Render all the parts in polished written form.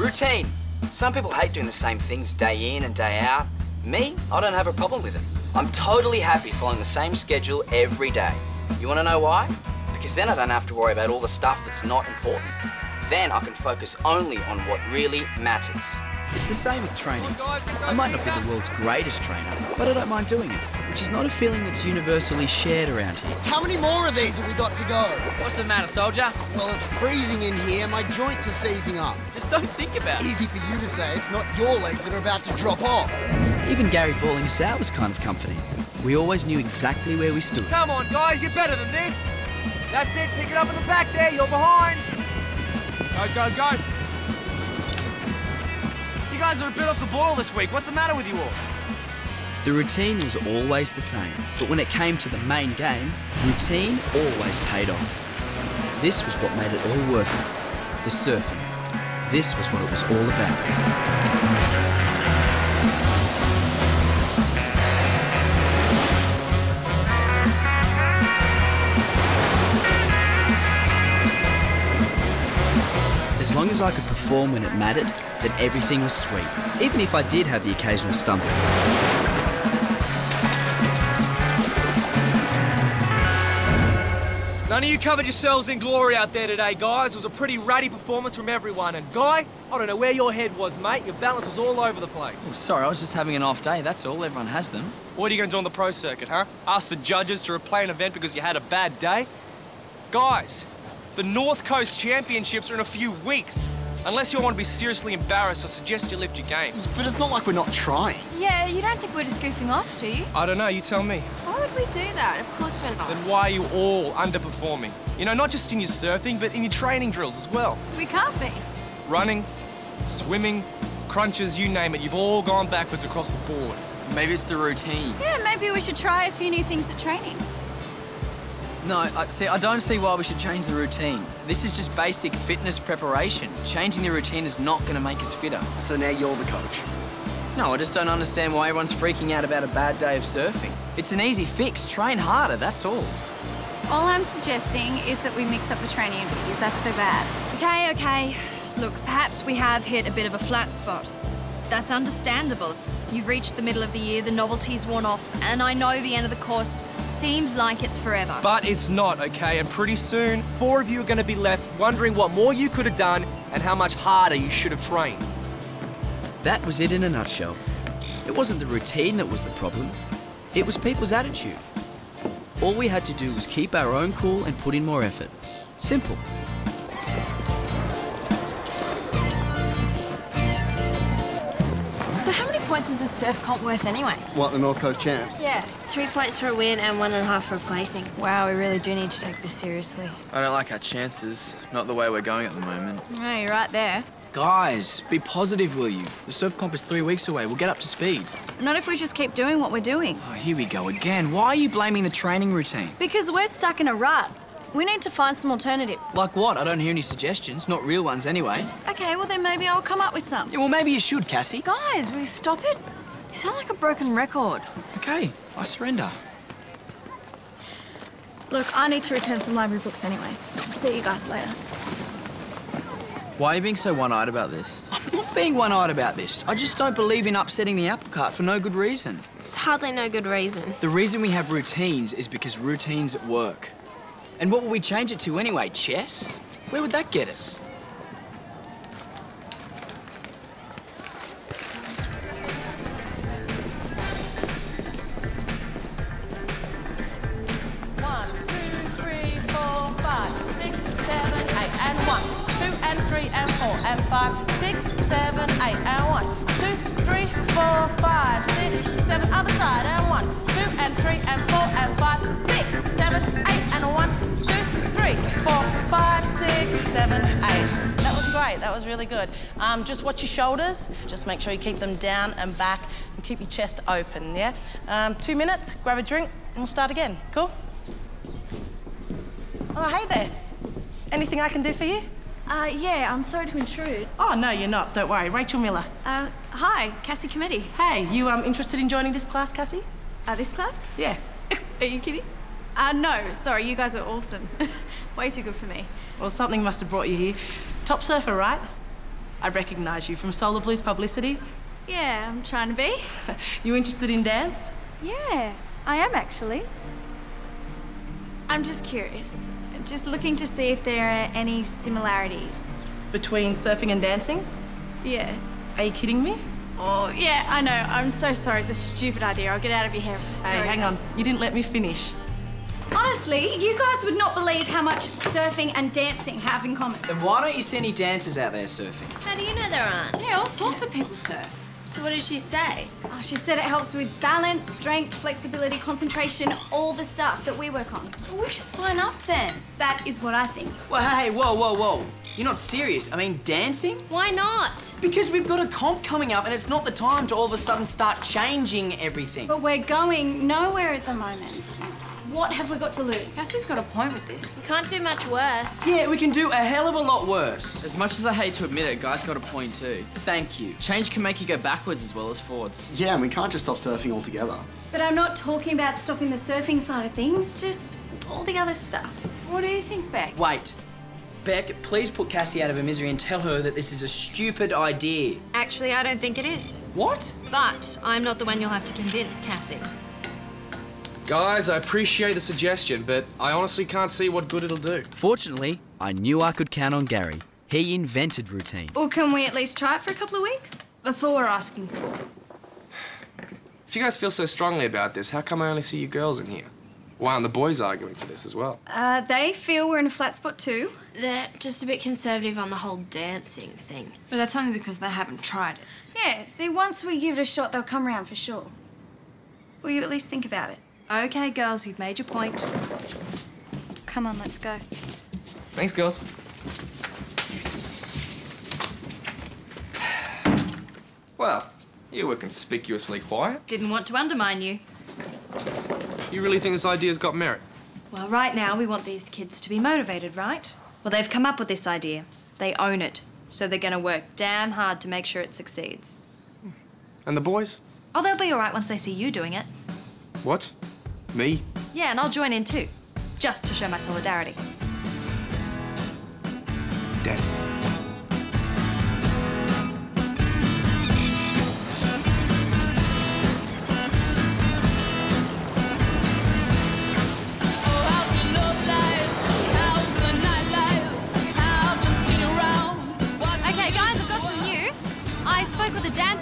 Routine. Some people hate doing the same things day in and day out. Me, I don't have a problem with it. I'm totally happy following the same schedule every day. You want to know why? Because then I don't have to worry about all the stuff that's not important. Then I can focus only on what really matters. It's the same with training. I might not be the world's greatest trainer, but I don't mind doing it, which is not a feeling that's universally shared around here. How many more of these have we got to go? What's the matter, soldier? Well, it's freezing in here. My joints are seizing up. Just don't think about it. Easy for you to say. It's not your legs that are about to drop off. Even Gary bawling us out was kind of comforting. We always knew exactly where we stood. Come on, guys, you're better than this. That's it, pick it up in the back there, you're behind. Go, go, go. You guys are a bit off the boil this week. What's the matter with you all? The routine was always the same, but when it came to the main game, routine always paid off. This was what made it all worth it. The surfing. This was what it was all about. As long as I could perform when it mattered, then everything was sweet, even if I did have the occasional stumble. None of you covered yourselves in glory out there today, guys. It was a pretty ratty performance from everyone. And Guy, I don't know where your head was, mate. Your balance was all over the place. Oh, sorry, I was just having an off day, that's all. Everyone has them. What are you going to do on the pro circuit, huh? Ask the judges to replay an event because you had a bad day? Guys, the North Coast Championships are in a few weeks. Unless you want to be seriously embarrassed, I suggest you lift your game. But it's not like we're not trying. Yeah, you don't think we're just goofing off, do you? I don't know, you tell me. Why would we do that? Of course we're not. Then why are you all underperforming? You know, not just in your surfing, but in your training drills as well. We can't be. Running, swimming, crunches, you name it. You've all gone backwards across the board. Maybe it's the routine. Yeah, maybe we should try a few new things at training. No, I don't see why we should change the routine. This is just basic fitness preparation. Changing the routine is not going to make us fitter. So now you're the coach. No, I just don't understand why everyone's freaking out about a bad day of surfing. It's an easy fix. Train harder, that's all. All I'm suggesting is that we mix up the training a bit. Is that so bad? Okay. Look, perhaps we have hit a bit of a flat spot. That's understandable. You've reached the middle of the year, the novelty's worn off, and I know the end of the course seems like it's forever. But it's not, okay? And pretty soon, 4 of you are going to be left wondering what more you could have done and how much harder you should have trained. That was it in a nutshell. It wasn't the routine that was the problem. It was people's attitude. All we had to do was keep our own cool and put in more effort. Simple. So how many points is a surf comp worth anyway? What, the North Coast champs? Yeah. 3 points for a win and 1.5 for a placing. Wow, we really do need to take this seriously. I don't like our chances. Not the way we're going at the moment. No, you're right there. Guys, be positive, will you? The surf comp is 3 weeks away. We'll get up to speed. Not if we just keep doing what we're doing. Oh, here we go again. Why are you blaming the training routine? Because we're stuck in a rut. We need to find some alternative. Like what? I don't hear any suggestions. Not real ones, anyway. Okay, well then maybe I'll come up with some. Yeah, well, maybe you should, Cassie. Guys, will you stop it? You sound like a broken record. Okay, I surrender. Look, I need to return some library books anyway. See you guys later. Why are you being so one-eyed about this? I'm not being one-eyed about this. I just don't believe in upsetting the apple cart for no good reason. It's hardly no good reason. The reason we have routines is because routines work. And what will we change it to anyway? Chess? Where would that get us? And 1, 2 and 3 and 4 and 5, 6, 7, 8 and 1, 2, 3, 4, 5, 6, 7, other side and 1, 2 and 3 and 4 and 5, 6, 7, 8 and 1, 2, 3, 4, 5, 6, 7, 8. That was great. That was really good. Just watch your shoulders. Just make sure you keep them down and back and keep your chest open, yeah? 2 minutes, grab a drink, and we'll start again. Cool? Oh, hey there. Anything I can do for you? Yeah, I'm sorry to intrude. Oh, no, you're not. Don't worry. Rachel Miller. Hi, Cassie Committee. Hey, you interested in joining this class, Cassie? This class? Yeah. Are you kidding? No, sorry, you guys are awesome. Way too good for me. Well, something must have brought you here. Top surfer, right? I recognise you from Solar Blues publicity. Yeah, I'm trying to be. You interested in dance? Yeah, I am actually. I'm just curious. Just looking to see if there are any similarities. Between surfing and dancing? Yeah. Are you kidding me? Oh, yeah, I know. I'm so sorry. It's a stupid idea. I'll get out of your hair. Sorry. Hey, hang on. You didn't let me finish. Honestly, you guys would not believe how much surfing and dancing have in common. Then why don't you see any dancers out there surfing? How do you know there aren't? Yeah, all sorts of people surf. So what did she say? Oh, she said it helps with balance, strength, flexibility, concentration, all the stuff that we work on. Well, we should sign up then. That is what I think. Well, hey, whoa. You're not serious. I mean, dancing? Why not? Because we've got a comp coming up and it's not the time to all of a sudden start changing everything. But we're going nowhere at the moment. What have we got to lose? Cassie's got a point with this. You can't do much worse. Yeah, we can do a hell of a lot worse. As much as I hate to admit it, Guy's got a point too. Thank you. Change can make you go backwards as well as forwards. Yeah, and we can't just stop surfing altogether. But I'm not talking about stopping the surfing side of things, just all the other stuff. What do you think, Bec? Wait. Bec, please put Cassie out of her misery and tell her that this is a stupid idea. Actually, I don't think it is. What? But I'm not the one you'll have to convince, Cassie. Guys, I appreciate the suggestion, but I honestly can't see what good it'll do. Fortunately, I knew I could count on Gary. He invented routine. Or can we at least try it for a couple of weeks? That's all we're asking for. If you guys feel so strongly about this, how come I only see you girls in here? Why aren't the boys arguing for this as well? They feel we're in a flat spot too. They're just a bit conservative on the whole dancing thing. But that's only because they haven't tried it. Yeah, see, once we give it a shot, they'll come around for sure. Will you at least think about it? Okay, girls, you've made your point. Come on, let's go. Thanks, girls. Well, you were conspicuously quiet. Didn't want to undermine you. You really think this idea's got merit? Well, right now, we want these kids to be motivated, right? Well, they've come up with this idea. They own it. So they're gonna work damn hard to make sure it succeeds. And the boys? Oh, they'll be all right once they see you doing it. What? Me? Yeah, and I'll join in too. Just to show my solidarity. Dance.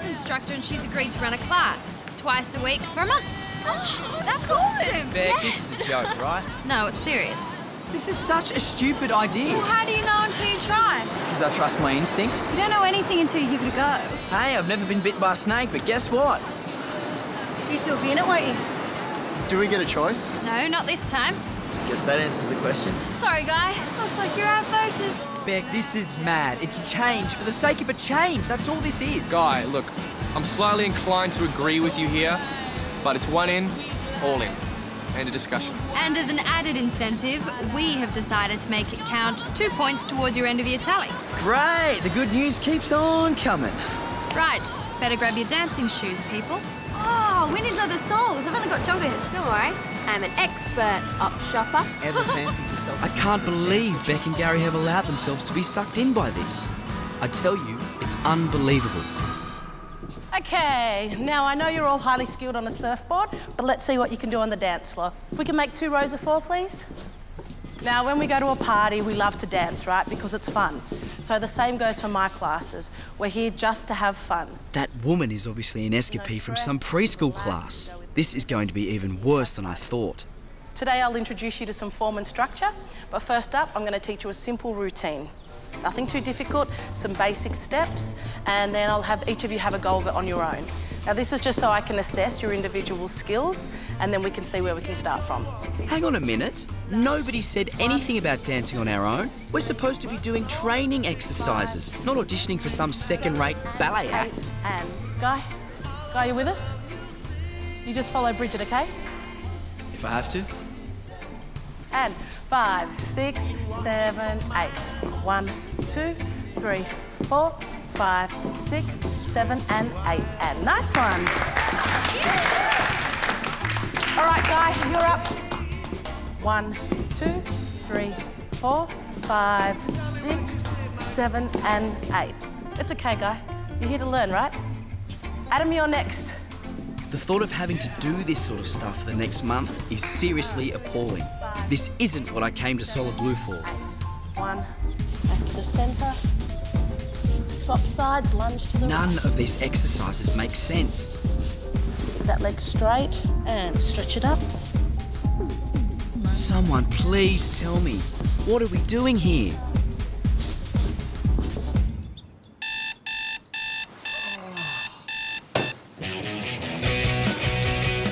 Instructor and she's agreed to run a class twice a week for a month. That's awesome! Bec, this is a joke, right? No, it's serious. This is such a stupid idea. Well, how do you know until you try? Because I trust my instincts. You don't know anything until you give it a go. Hey, I've never been bit by a snake, but guess what? You two will be in it, won't you? Do we get a choice? No, not this time. Guess that answers the question. Sorry, Guy. Looks like you're outvoted. Bec, this is mad. It's change for the sake of a change. That's all this is. Guy, look, I'm slightly inclined to agree with you here, but it's one in, all in. End of discussion. And as an added incentive, we have decided to make it count 2 points towards your end of year tally. Great. The good news keeps on coming. Right. Better grab your dancing shoes, people. Oh, we need leather soles. I've only got joggers. Don't worry, I'm an expert op shopper. Ever fancied yourself? I can't believe Bec and Garry have allowed themselves to be sucked in by this. I tell you, it's unbelievable. Okay, now I know you're all highly skilled on a surfboard, but let's see what you can do on the dance floor. If we can make 2 rows of 4, please. Now, when we go to a party, we love to dance, right? Because it's fun. So the same goes for my classes. We're here just to have fun. That woman is obviously an escapee from some preschool class. This is going to be even worse than I thought. Today, I'll introduce you to some form and structure, but first up, I'm going to teach you a simple routine. Nothing too difficult, some basic steps, and then I'll have each of you have a go of it on your own. Now, this is just so I can assess your individual skills, and then we can see where we can start from. Hang on a minute. Nobody said anything about dancing on our own. We're supposed to be doing training exercises, not auditioning for some second-rate ballet act. And Guy, you with us? You just follow Bridget, okay? If I have to. And 5, 6, 7, 8. 1, 2, 3, 4, 5, 6, 7, and 8. And nice one. All right, Guy, you're up. 1, 2, 3, 4, 5, 6, 7, and 8. It's okay, Guy. You're here to learn, right? Adam, you're next. The thought of having to do this sort of stuff for the next month is seriously appalling. This isn't what I came to Solid Blue for. 1, back to the centre. Swap sides, lunge to the None right. of these exercises make sense. Keep that leg straight and stretch it up. Someone please tell me, what are we doing here?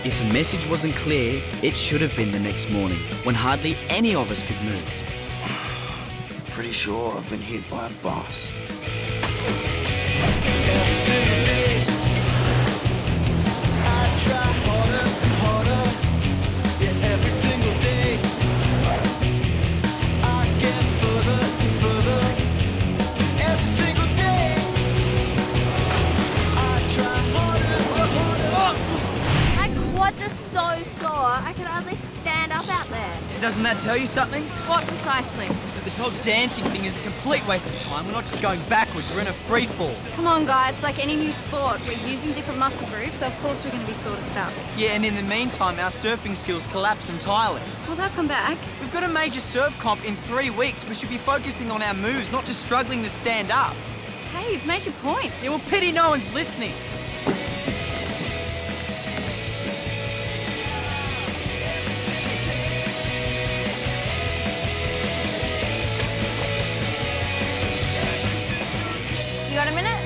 If the message wasn't clear, it should have been the next morning, when hardly any of us could move. Pretty sure I've been hit by a bus. Every single day, I try harder and harder. Yeah, every single day, I get further and further. Every single day, I try harder and harder. My quads are so sore, I can hardly stand up out there. Doesn't that tell you something? What precisely? That this whole dancing thing is a complete waste of time. We're not just going backwards, we're in a free fall. Come on, guys, it's like any new sport. We're using different muscle groups, so of course we're going to be sore to start with. Yeah, and in the meantime, our surfing skills collapse entirely. Well, they'll come back. We've got a major surf comp in 3 weeks. We should be focusing on our moves, not just struggling to stand up. Hey, you've made your point. Yeah, well, pity no one's listening. You got a minute?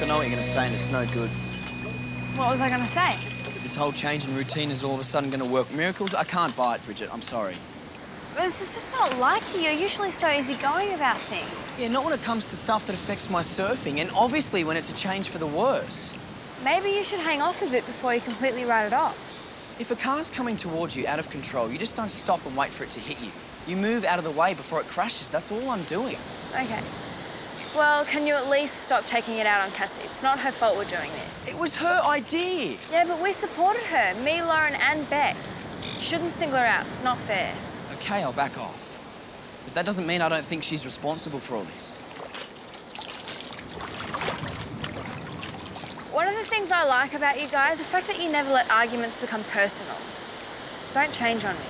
I know what you're going to say and it's no good. What was I going to say? This whole change in routine is all of a sudden going to work miracles. I can't buy it, Bridget. I'm sorry. This is just not like you. You're usually so easygoing about things. Yeah, not when it comes to stuff that affects my surfing, and obviously when it's a change for the worse. Maybe you should hang off a bit before you completely write it off. If a car's coming towards you out of control, you just don't stop and wait for it to hit you. You move out of the way before it crashes. That's all I'm doing. Okay. Well, can you at least stop taking it out on Cassie? It's not her fault we're doing this. It was her idea. Yeah, but we supported her. Me, Lauren, and Bec. You shouldn't single her out. It's not fair. Okay, I'll back off. But that doesn't mean I don't think she's responsible for all this. One of the things I like about you guys, the fact that you never let arguments become personal. Don't change on me.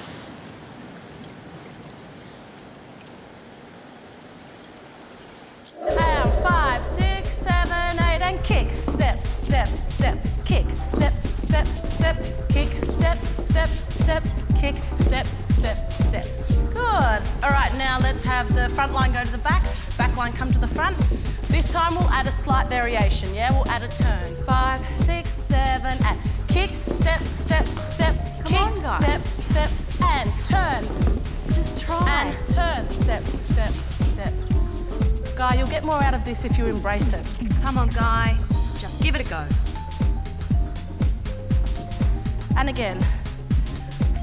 And 5, 6, 7, 8, and kick. Step, step, step, kick. Step, step, step, kick. Step, step, step, kick. Step, step, step. Good. All right, now let's have the front line go to the back line come to the front. This time we'll add a slight variation, yeah? We'll add a turn. 5, 6, 7, and kick, step, step, step, kick, on, guys. step, step, and turn. Just try. And turn, step, step, step. Guy, you'll get more out of this if you embrace it. Come on, Guy. Just give it a go. And again.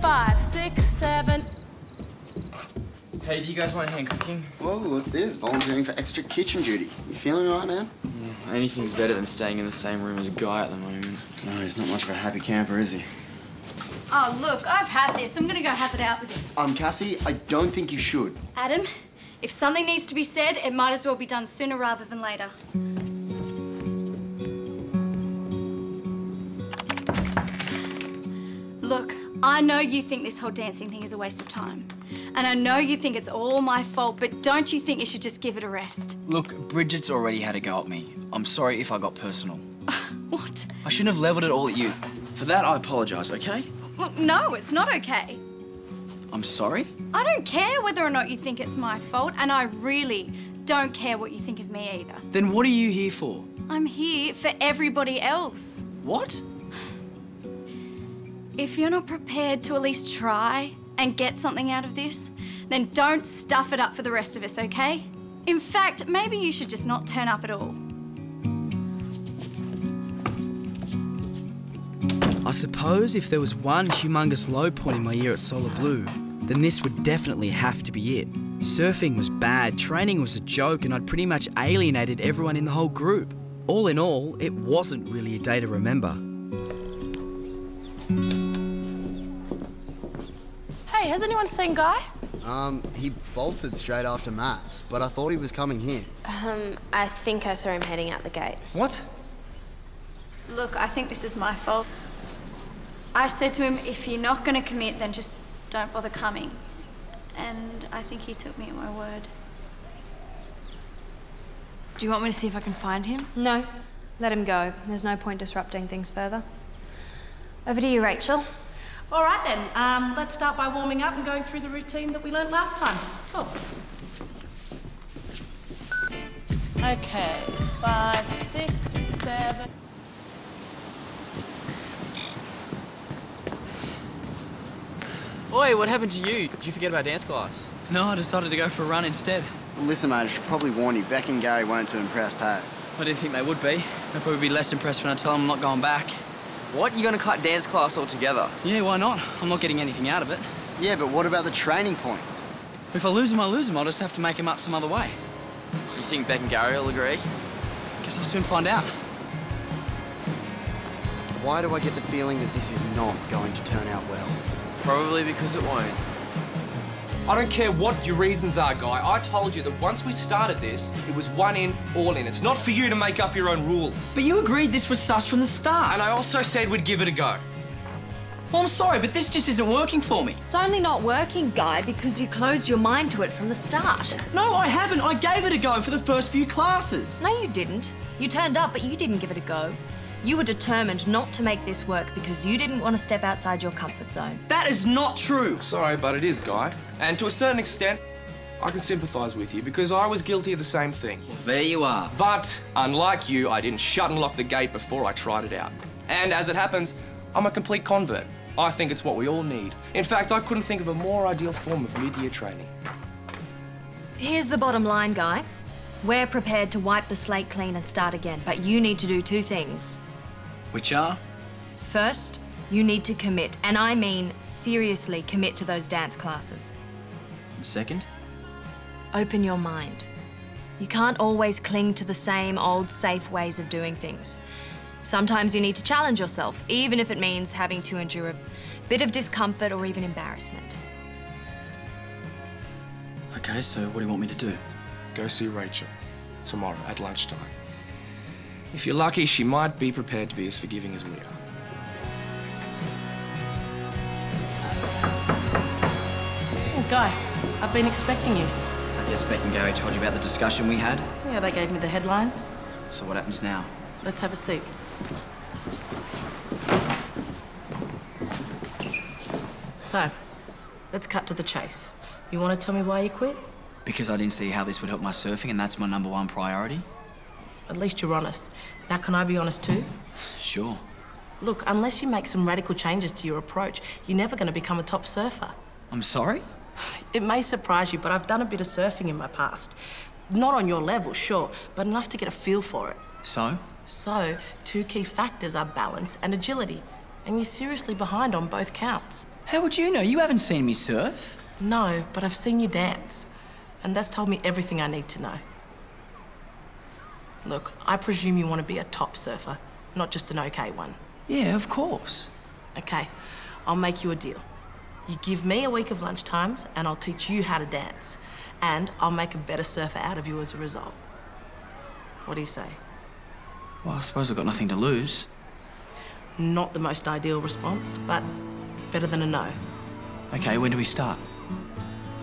5, 6, 7. Hey, do you guys want a hand cooking? Whoa, what's this? Volunteering for extra kitchen duty. You feeling all right, man? Yeah, anything's better than staying in the same room as Guy at the moment. No, he's not much of a happy camper, is he? Oh, look, I've had this. I'm going to go have it out with him. Cassie, I don't think you should. Adam, if something needs to be said, it might as well be done sooner rather than later. Look, I know you think this whole dancing thing is a waste of time. And I know you think it's all my fault, but don't you think you should just give it a rest? Look, Bridget's already had a go at me. I'm sorry if I got personal. What? I shouldn't have levelled it all at you. For that, I apologise, okay? Well, no, it's not okay. I'm sorry? I don't care whether or not you think it's my fault, and I really don't care what you think of me either. Then what are you here for? I'm here for everybody else. What? If you're not prepared to at least try and get something out of this, then don't stuff it up for the rest of us, okay? In fact, maybe you should just not turn up at all. I suppose if there was one humongous low point in my year at Solid Blue, then this would definitely have to be it. Surfing was bad, training was a joke, and I'd pretty much alienated everyone in the whole group. All in all, it wasn't really a day to remember. Hey, has anyone seen Guy? He bolted straight after Matt's, but I thought he was coming here. I think I saw him heading out the gate. What? Look, I think this is my fault. I said to him, if you're not going to commit, then just don't bother coming. And I think he took me at my word. Do you want me to see if I can find him? No, let him go. There's no point disrupting things further. Over to you, Rachel. All right then, let's start by warming up and going through the routine that we learnt last time. Cool. Okay, 5, 6, 7. Oi, what happened to you? Did you forget about dance class? No, I decided to go for a run instead. Listen, mate, I should probably warn you, Bec and Garry weren't too impressed, hey? I didn't think they would be. They'll probably be less impressed when I tell them I'm not going back. What? You're gonna cut dance class altogether? Yeah, why not? I'm not getting anything out of it. Yeah, but what about the training points? If I lose them, I lose them. I'll just have to make them up some other way. You think Bec and Garry will agree? Guess I'll soon find out. Why do I get the feeling that this is not going to turn out well? Probably because it won't. I don't care what your reasons are, Guy. I told you that once we started this, it was one in, all in. It's not for you to make up your own rules. But you agreed this was sus from the start. And I also said we'd give it a go. Well, I'm sorry, but this just isn't working for me. It's only not working, Guy, because you closed your mind to it from the start. No, I haven't. I gave it a go for the first few classes. No, you didn't. You turned up, but you didn't give it a go. You were determined not to make this work because you didn't want to step outside your comfort zone. That is not true. Sorry, but it is, Guy. And to a certain extent, I can sympathise with you because I was guilty of the same thing. Well, there you are. But, unlike you, I didn't shut and lock the gate before I tried it out. And as it happens, I'm a complete convert. I think it's what we all need. In fact, I couldn't think of a more ideal form of mid-year training. Here's the bottom line, Guy. We're prepared to wipe the slate clean and start again, but you need to do 2 things. Which are? First, you need to commit, and I mean seriously commit to those dance classes. And second? Open your mind. You can't always cling to the same old safe ways of doing things. Sometimes you need to challenge yourself, even if it means having to endure a bit of discomfort or even embarrassment. Okay, so what do you want me to do? Go see Rachel tomorrow at lunchtime. If you're lucky, she might be prepared to be as forgiving as we are. Oh, Guy, I've been expecting you. I guess Bec and Garry told you about the discussion we had. Yeah, they gave me the headlines. So what happens now? Let's have a seat. So, let's cut to the chase. You want to tell me why you quit? Because I didn't see how this would help my surfing, and that's my #1 priority. At least you're honest. Now, can I be honest too? Sure. Look, unless you make some radical changes to your approach, you're never going to become a top surfer. I'm sorry? It may surprise you, but I've done a bit of surfing in my past. Not on your level, sure, but enough to get a feel for it. So? So, 2 key factors are balance and agility, and you're seriously behind on both counts. How would you know? You haven't seen me surf. No, but I've seen you dance, and that's told me everything I need to know. Look, I presume you want to be a top surfer, not just an okay one. Yeah, of course. Okay, I'll make you a deal. You give me a week of lunchtimes, and I'll teach you how to dance. And I'll make a better surfer out of you as a result. What do you say? Well, I suppose I've got nothing to lose. Not the most ideal response, but it's better than a no. Okay, when do we start?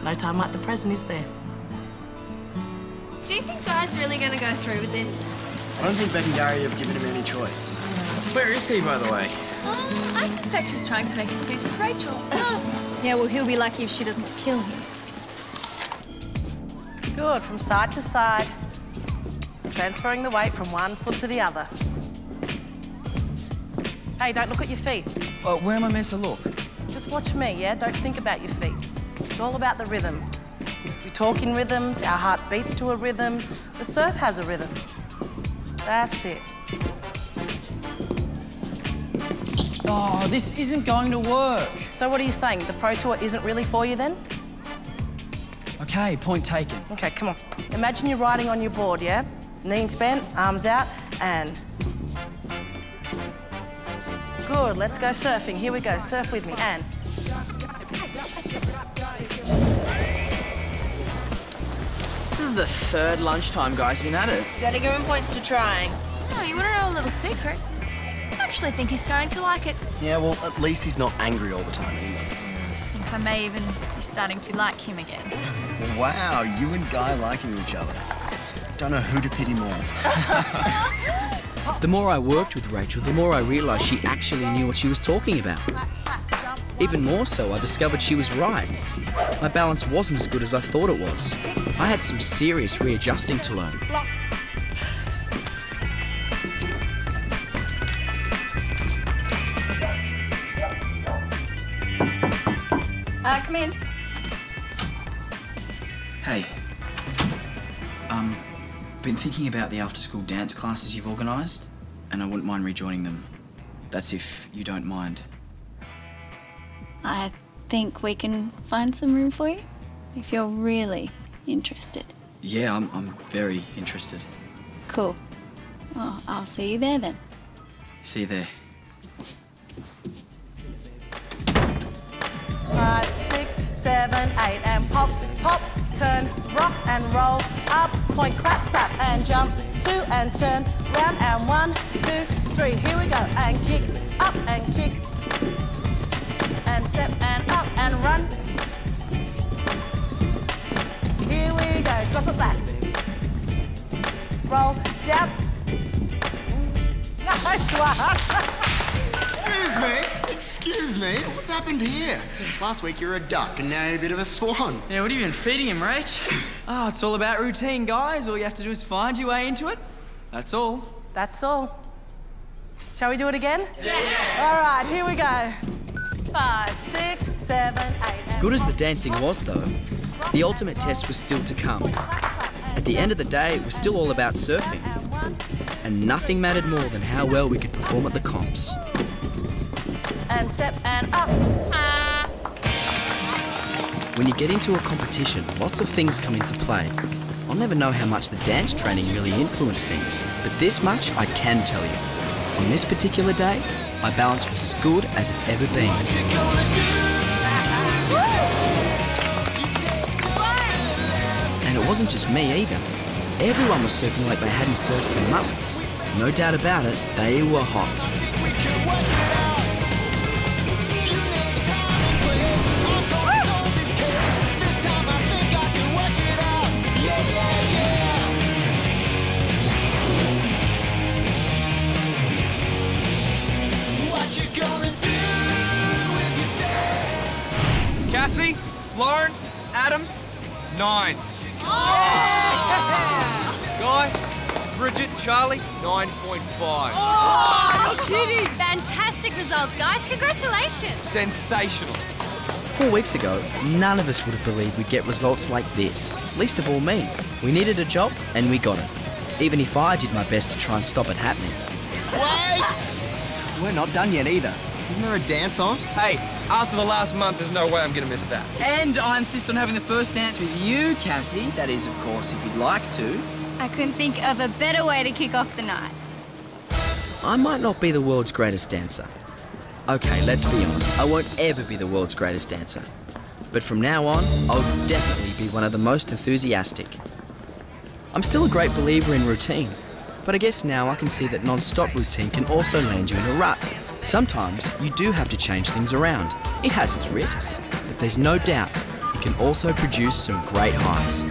No time like the present, is there? Do you think Guy's really going to go through with this? I don't think Bec and Garry have given him any choice. Where is he, by the way? I suspect he's trying to make his peace with Rachel. Yeah, well, he'll be lucky if she doesn't kill him. Good, from side to side. Transferring the weight from one foot to the other. Hey, don't look at your feet. Where am I meant to look? Just watch me, yeah? Don't think about your feet. It's all about the rhythm. We talk in rhythms, our heart beats to a rhythm. The surf has a rhythm. That's it. Oh, this isn't going to work. So what are you saying? The Pro Tour isn't really for you then? Okay, point taken. Okay, come on. Imagine you're riding on your board, yeah? Knees bent, arms out, and... Good, let's go surfing. Here we go, surf with me, and... is the third lunchtime, guys. We've been at it. You gotta give him points for trying. Oh, you want to know a little secret? I actually think he's starting to like it. Yeah, well, at least he's not angry all the time anymore. I think I may even be starting to like him again. Wow, you and Guy liking each other. Don't know who to pity more. The more I worked with Rachel, the more I realised she actually knew what she was talking about. Even more so, I discovered she was right. My balance wasn't as good as I thought it was. I had some serious readjusting to learn. Come in. Hey. Been thinking about the after-school dance classes you've organised, and I wouldn't mind rejoining them. That's if you don't mind. I think we can find some room for you, if you're really interested. Yeah, I'm very interested. Cool. Well, I'll see you there then. See you there. 5, 6, 7, 8, and pop, pop, turn, rock and roll, up, point, clap, clap, and jump, 2 and turn, round and 1, 2, 3, here we go, and kick, up and kick, and step and up and run. Here we go, drop it back, roll, down, nice one. Excuse me, what's happened here? Last week you were a duck and now you're a bit of a swan. Yeah, what have you been feeding him, Rach? Oh, it's all about routine, guys. All you have to do is find your way into it. That's all. That's all. Shall we do it again? Yeah. All right, here we go. 5, 6, 7, 8. Good as the dancing was, though, the ultimate test was still to come. At the end of the day, it was still all about surfing. And nothing mattered more than how well we could perform at the comps. And step and up. When you get into a competition, lots of things come into play. I'll never know how much the dance training really influenced things, but this much I can tell you. On this particular day, my balance was as good as it's ever been. And it wasn't just me either. Everyone was surfing like they hadn't surfed for months. No doubt about it, they were hot. Cassie, Lauren, Adam, 9s. Guy, Bridget, Charlie, 9.5. Oh, no kidding! Fantastic results, guys. Congratulations. Sensational. 4 weeks ago, none of us would have believed we'd get results like this. Least of all me. We needed a job, and we got it. Even if I did my best to try and stop it happening. Wait! We're not done yet either. Isn't there a dance on? Hey, after the last month, there's no way I'm gonna miss that. And I insist on having the first dance with you, Cassie. That is, of course, if you'd like to. I couldn't think of a better way to kick off the night. I might not be the world's greatest dancer. Okay, let's be honest, I won't ever be the world's greatest dancer. But from now on, I'll definitely be one of the most enthusiastic. I'm still a great believer in routine, but I guess now I can see that non-stop routine can also land you in a rut. Sometimes you do have to change things around. It has its risks, but there's no doubt it can also produce some great highs.